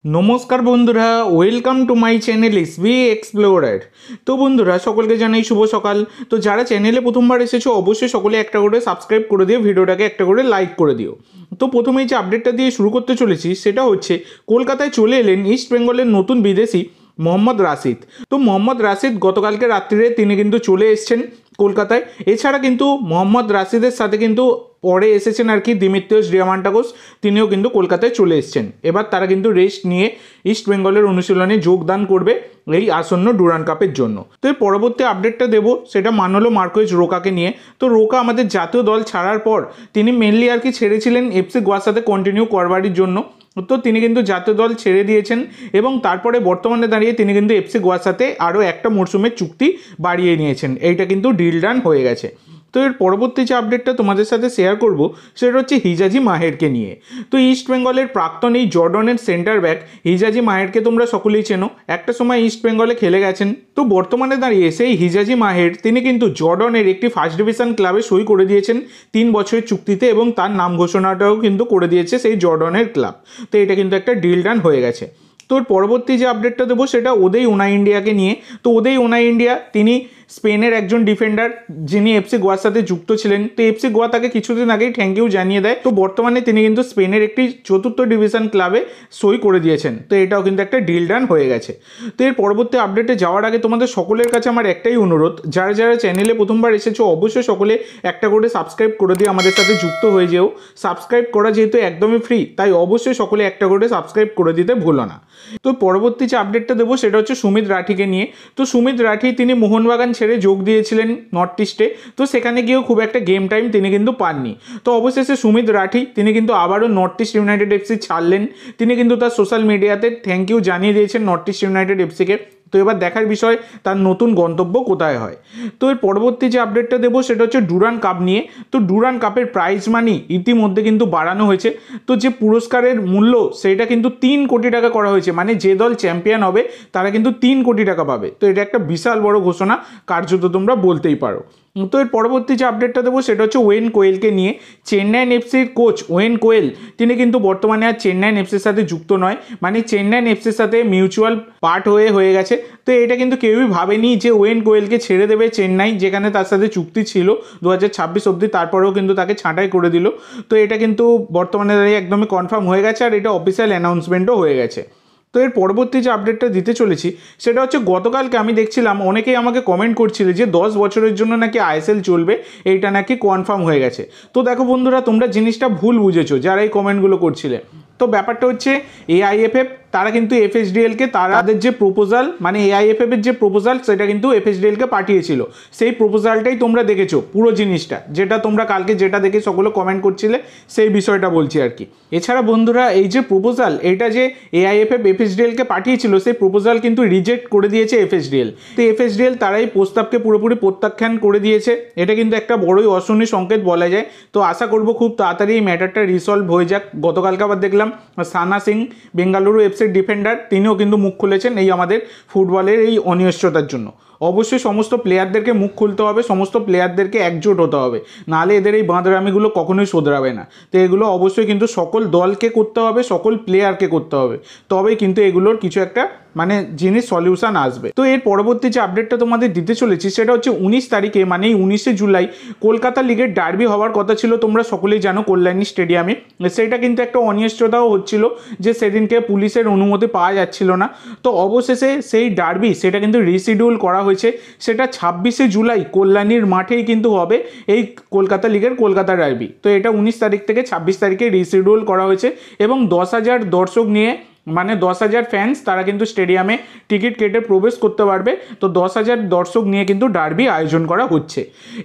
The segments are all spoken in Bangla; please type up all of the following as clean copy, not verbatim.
নমস্কার বন্ধুরা, welcome to my channel SB explorer. তো বন্ধুরা, সকলকে জানাই শুভ সকাল। তো যারা চ্যানেলে প্রথমবার এসেছো অবশ্যই সকলে একটা করে সাবস্ক্রাইব করে দিও, ভিডিওটাকে একটা করে লাইক করে দিও। তো প্রথমেই যে আপডেটটা দিয়ে শুরু করতে চলেছি সেটা হচ্ছে কলকাতায় চলে এলেন ইস্ট বেঙ্গলের নতুন বিদেশি মোহাম্মদ রাশিদ। তো মোহাম্মদ রাশিদ গতকালকে রাত্রিরে তিনি কিন্তু চলে এসছেন কলকাতায়। এছাড়া কিন্তু মোহাম্মদ রাশিদের সাথে কিন্তু পরে এসেছেন আর কি দিমিত্রিয়স ডিয়ামান্টাকোস, তিনিও কিন্তু কলকাতায় চলে এসছেন। এবার তারা কিন্তু রেস্ট নিয়ে ইস্ট বেঙ্গলের অনুশীলনে যোগদান করবে এই আসন্ন ডুরান কাপের জন্য। তো এর পরবর্তী আপডেটটা দেবো সেটা মানলো মার্কোয়েজ রোকাকে নিয়ে। তো রোকা আমাদের জাতীয় দল ছাড়ার পর তিনি মেনলি আর কি ছেড়েছিলেন এফসি গোয়ার সাথে কন্টিনিউ করবার জন্য। তো তিনি কিন্তু জাতীয় দল ছেড়ে দিয়েছেন এবং তারপরে বর্তমানে দাঁড়িয়ে তিনি কিন্তু এফসি গোয়ার সাথে আরও একটা মরশুমের চুক্তি বাড়িয়ে নিয়েছেন। এইটা কিন্তু ডিল ডান হয়ে গেছে। তো এর পরবর্তী যে আপডেটটা তোমাদের সাথে শেয়ার করব সেটা হচ্ছে হিজাজি মাহেরকে নিয়ে। তো ইস্ট বেঙ্গলের প্রাক্তন এই জর্ডনের সেন্টার ব্যাক হিজাজি মাহেরকে তোমরা সকলেই চেনো, একটা সময় ইস্ট বেঙ্গলে খেলে গেছেন। তো বর্তমানে দাঁড়িয়ে সেই হিজাজি মাহের তিনি কিন্তু জর্ডনের একটি ফার্স্ট ডিভিশন ক্লাবে সই করে দিয়েছেন 3 বছরের চুক্তিতে, এবং তার নাম ঘোষণাটাও কিন্তু করে দিয়েছে সেই জর্ডনের ক্লাব। তো এটা কিন্তু একটা ডিল ডান হয়ে গেছে। তো পরবর্তী যে আপডেটটা দেবো সেটা ওদেই ওনা ইন্ডিয়াকে নিয়ে। তো ওদেই ওনা ইন্ডিয়া তিনি স্পেনের একজন ডিফেন্ডার যিনি এফসি গোয়ার সাথে যুক্ত ছিলেন। তো এফসি গোয়া তাকে কিছুদিন আগেই থ্যাংক ইউ জানিয়ে দেয়। তো বর্তমানে তিনি কিন্তু স্পেনের একটি 4র্থ ডিভিশন ক্লাবে সই করে দিয়েছেন। তো এটাও কিন্তু একটা ডিল ডান হয়ে গেছে। তো এর পরবর্তী আপডেটে যাওয়ার আগে তোমাদের সকলের কাছে আমার একটাই অনুরোধ, যারা যারা চ্যানেলে প্রথমবার এসেছো অবশ্যই সকলে একটা করে সাবস্ক্রাইব করে দিয়ে আমাদের সাথে যুক্ত হয়ে যেও। সাবস্ক্রাইব করা যেহেতু একদমই ফ্রি, তাই অবশ্যই সকলে একটা করে সাবস্ক্রাইব করে দিতে ভুলো না। তো পরবর্তী যে আপডেটটা দেবো সেটা হচ্ছে সুমিত রাঠিকে নিয়ে। তো সুমিত রাঠি তিনি মোহনবাগান ছেড়ে যোগ দিয়েছিলেন নর্থ ইস্টে। তো সেখানে গিয়েও খুব একটা গেম টাইম তিনি কিন্তু পাননি। তো অবশেষে সুমিত রাঠি তিনি কিন্তু আবারও নর্থ ইস্ট ইউনাইটেড এফসি ছাড়লেন। তিনি কিন্তু তার সোশ্যাল মিডিয়াতে থ্যাংক ইউ জানিয়ে দিয়েছেন নর্থ ইস্ট ইউনাইটেড এফসিকে। তো এবার দেখার বিষয় তার নতুন গন্তব্য কোথায় হয়। তো এর পরবর্তী যে আপডেটটা দেবো সেটা হচ্ছে ডুরান কাপ নিয়ে। তো ডুরান কাপের প্রাইজ মানি ইতিমধ্যে কিন্তু বাড়ানো হয়েছে। তো যে পুরস্কারের মূল্য সেটা কিন্তু 3 কোটি টাকা করা হয়েছে, মানে যে দল চ্যাম্পিয়ন হবে তারা কিন্তু 3 কোটি টাকা পাবে। তো এটা একটা বিশাল বড় ঘোষণা, কার্যত তোমরা বলতেই পারো। তো এর পরবর্তী যে আপডেটটা দেবো সেটা হচ্ছে ওয়েন কোয়েলকে নিয়ে। চেন্নাইন এফসির কোচ ওয়েন কোয়েল তিনি কিন্তু বর্তমানে আর চেন্নাইন এফসির সাথে যুক্ত নয়, মানে চেন্নাইন এফসির সাথে মিউচুয়াল পার্ট হয়ে গেছে। তো এটা কিন্তু কেউই ভাবেনি যে ওয়েন কোয়েলকে ছেড়ে দেবে চেন্নাই, যেখানে তার সাথে চুক্তি ছিল 2026 অবধি, তারপরেও কিন্তু তাকে ছাঁটাই করে দিল। তো এটা কিন্তু বর্তমানে দাঁড়িয়ে একদমই কনফার্ম হয়ে গেছে, আর এটা অফিসিয়াল অ্যানাউন্সমেন্টও হয়ে গেছে। তো এর পরবর্তী যে আপডেটটা দিতে চলেছি সেটা হচ্ছে গতকালকে আমি দেখছিলাম অনেকেই আমাকে কমেন্ট করছিল যে 10 বছরের জন্য নাকি আইএসএল চলবে, এইটা নাকি কনফার্ম হয়ে গেছে। তো দেখো বন্ধুরা, তোমরা জিনিসটা ভুল বুঝেছো যারা এই কমেন্টগুলো করছিলে। তো ব্যাপারটা হচ্ছে এআইএফএফ তারা কিন্তু এফএসডিএলকে তাদের যে প্রপোজাল, মানে এআইএফএফ এর যে প্রপোজাল সেটা কিন্তু এফএসডিএলকে পাঠিয়েছিল। সেই প্রপোজালটাই তোমরা দেখেছো পুরো জিনিসটা, যেটা তোমরা কালকে যেটা দেখে সকলে কমেন্ট করছিলে সেই বিষয়টা বলছি আর কি। এছাড়া বন্ধুরা, এই যে প্রপোজাল এটা যে এআইএফএফ এফএসডিএলকে পাঠিয়েছিল সেই প্রপোজাল কিন্তু রিজেক্ট করে দিয়েছে এফএসডিএল। তো এফএসডিএল তারাই প্রস্তাবকে পুরোপুরি প্রত্যাখ্যান করে দিয়েছে। এটা কিন্তু একটা বড়ই অশনি সংকেত বলা যায়। তো আশা করব খুব তাড়াতাড়ি এই ম্যাটারটা রিসলভ হয়ে যাক। গতকালকে আবার দেখলাম সানা সিং বেঙ্গালুরু এফসির ডিফেন্ডার তিনিও কিন্তু মুখ খুলেছেন এই আমাদের ফুটবলের এই অনিশ্চয়তার জন্য। অবশ্যই সমস্ত প্লেয়ারদেরকে মুখ খুলতে হবে, সমস্ত প্লেয়ারদেরকে একজোট হতে হবে, নাহলে এদের এই বাঁদরামিগুলো কখনোই শোধরাবে না। তো এগুলো অবশ্যই কিন্তু সকল দলকে করতে হবে, সকল প্লেয়ারকে করতে হবে, তবেই কিন্তু এগুলোর কিছু একটা মানে জিনিস সলিউশন আসবে। তো এর পরবর্তী যে আপডেটটা তোমাদের দিতে চলেছি সেটা হচ্ছে 19 তারিখে, মানে এই 19শে জুলাই কলকাতা লিগের ডার্বি হওয়ার কথা ছিল, তোমরা সকলেই জানো, কল্যাণী স্টেডিয়ামে। সেটা কিন্তু একটা অনিশ্চয়তাও হচ্ছিল যে সেদিনকে পুলিশের অনুমতি পাওয়া যাচ্ছিল না। তো অবশেষে সেই ডার্বি সেটা কিন্তু রিশিডিউল করা হয়েছে, সেটা 26শে জুলাই কল্যাণীর মাঠেই কিন্তু হবে এই কলকাতা লিগের কলকাতা ডার্বি। তো এটা 19 তারিখ থেকে 26 তারিখে রিশিডিউল করা হয়েছে এবং 10,000 দর্শক নিয়ে, মানে 10,000 ফ্যান্স তারা কিন্তু স্টেডিয়ামে টিকিট কেটে প্রবেশ করতে পারবে। তো 10,000 দর্শক নিয়ে কিন্তু ডার্বি আয়োজন করা হচ্ছে।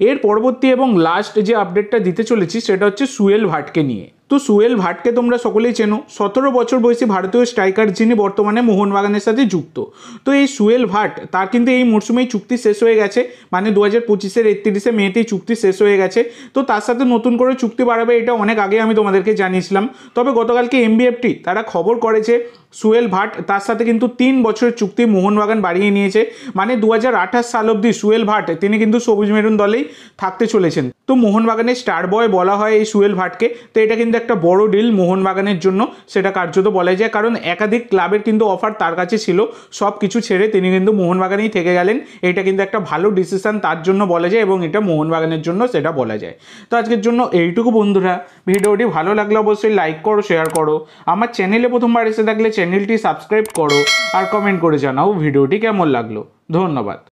এর পরবর্তী এবং লাস্ট যে আপডেটটা দিতে চলেছি সেটা হচ্ছে সুয়েল ভাটকে নিয়ে। তো সুয়েল ভাটকে তোমরা সকলেই চেনো, 17 বছর বয়সী ভারতীয় স্ট্রাইকার যিনি বর্তমানে মোহনবাগানের সাথে যুক্ত। তো এই সুয়েল ভাট তার কিন্তু এই মরশুমেই চুক্তি শেষ হয়ে গেছে, মানে 2025-এর 31শে মেতেই চুক্তি শেষ হয়ে গেছে। তো তার সাথে নতুন করে চুক্তি বাড়াবে এটা অনেক আগে আমি তোমাদেরকে জানিয়েছিলাম। তবে গতকালকে এমবিএফটি তারা খবর করেছে সুয়েল ভাট তার সাথে কিন্তু 3 বছরের চুক্তি মোহনবাগান বাড়িয়ে নিয়েছে, মানে 2028 সাল অবধি সুয়েল ভাট তিনি কিন্তু সবুজ মেরুন দলেই থাকতে চলেছেন। তো মোহনবাগানের স্টার বয় বলা হয় এই সুয়েল ভাটকে। তো এটা কিন্তু একটা বড় ডিল মোহনবাগানের জন্য, সেটা কার্যত বলা যায়, কারণ একাধিক ক্লাবের কিন্তু অফার তার কাছে ছিল, সব কিছু ছেড়ে তিনি কিন্তু মোহনবাগানেই থেকে গেলেন। এটা কিন্তু একটা ভালো ডিসিশন তার জন্য বলা যায়, এবং এটা মোহনবাগানের জন্য সেটা বলা যায়। তো আজকের জন্য এইটুকু বন্ধুরা, ভিডিওটি ভালো লাগলে অবশ্যই লাইক করো, শেয়ার করো, আমার চ্যানেলে প্রথমবার এসে থাকলে চ্যানেলটি সাবস্ক্রাইব করো, আর কমেন্ট করে জানাও ভিডিওটি কেমন লাগলো। ধন্যবাদ।